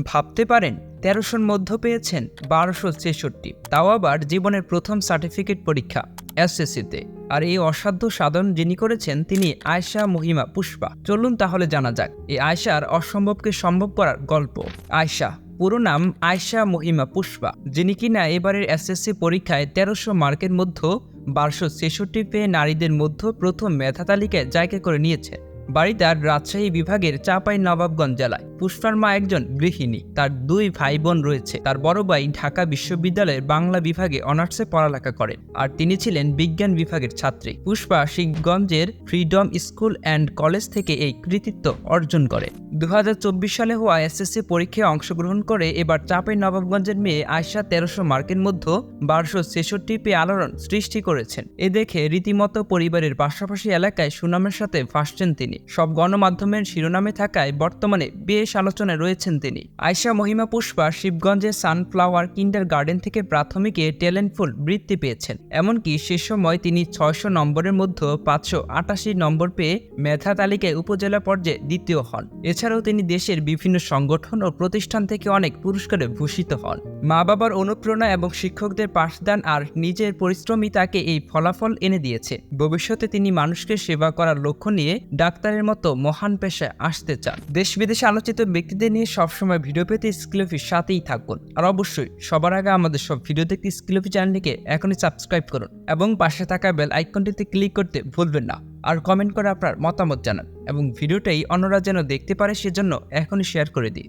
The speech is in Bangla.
ভাবতে পারেন ১৩০০-র মধ্যে পেয়েছেন ১২৬৬, তাও আবার জীবনের প্রথম সার্টিফিকেট পরীক্ষা এসএসসিতে। আর এই অসাধ্য সাধন যিনি করেছেন তিনি আয়েশা মহিমা পুষ্পা। চলুন তাহলে জানা যাক এই আয়েশার অসম্ভবকে সম্ভব করার গল্প। আয়েশা, পুরো নাম আয়েশা মহিমা পুষ্পা, যিনি কিনা এবারের এসএসসি পরীক্ষায় ১৩০০ মার্কের মধ্যে ১২৬৬ পেয়ে নারীদের মধ্যে প্রথম মেধা তালিকায় জায়গা করে নিয়েছে। বাড়ি তার রাজশাহী বিভাগের চাঁপাইনবাবগঞ্জ জেলায়। পুষ্পার মা একজন গৃহিণী, তার 2 ভাই বোন রয়েছে। তার বড় ভাই ঢাকা বিশ্ববিদ্যালয়ের বাংলা বিভাগে অনার্সে পড়ালেখা করেন, আর তিনি ছিলেন বিজ্ঞান বিভাগের ছাত্রী। পুষ্পা শিবগঞ্জের ফ্রিডম স্কুল অ্যান্ড কলেজ থেকে এই কৃতিত্ব অর্জন করে। ২০২৪ সালে হওয়া এসএসসি পরীক্ষায় অংশগ্রহণ করে এবার চাঁপাইনবাবগঞ্জের মেয়ে আয়েশা ১৩০০ মার্কের মধ্যে ১২৬৬ পেয়ে আলোড়ন সৃষ্টি করেছেন। এ দেখে রীতিমতো পরিবারের পাশাপাশি এলাকায় সুনামের সাথে ভাসছেন তিনি। সব গণমাধ্যমের শিরোনামে থাকায় বর্তমানে বেশ আলোচনায় রয়েছেন তিনি। আয়েশা মহিমা পুষ্পা শিবগঞ্জের সানফ্লাওয়ার কিন্ডার গার্ডেন থেকে প্রাথমিকে ট্যালেন্টফুল বৃত্তি পেয়েছেন। এমনকি সে সময় তিনি ৬০০ নম্বরের মধ্যে ৫৮৮ নম্বর পেয়ে মেধা তালিকায় উপজেলা পর্যায়ে দ্বিতীয় হন। এছাড়াও তিনি দেশের বিভিন্ন সংগঠন ও প্রতিষ্ঠান থেকে অনেক পুরস্কারে ভূষিত হন। মা বাবার অনুপ্রেরণা এবং শিক্ষকদের পাঠদান আর নিজের পরিশ্রমই তাকে এই ফলাফল এনে দিয়েছে। ভবিষ্যতে তিনি মানুষকে সেবা করার লক্ষ্য নিয়ে ডাক্তারের মতো মহান পেশায় আসতে চান। দেশ বিদেশে আলোচিত ব্যক্তিদের নিয়ে সবসময় ভিডিও পেতে স্কিলফির সাথেই থাকুন। আর অবশ্যই সবার আগে আমাদের সব ভিডিও দেখতে স্কিলফি চ্যানেলটিকে এখনই সাবস্ক্রাইব করুন এবং পাশে থাকা বেল আইকনটিতে ক্লিক করতে ভুলবেন না। আর কমেন্ট করে আপনার মতামত জানান এবং ভিডিওটাই অন্যরা যেন দেখতে পারে সেজন্য এখনই শেয়ার করে দিন।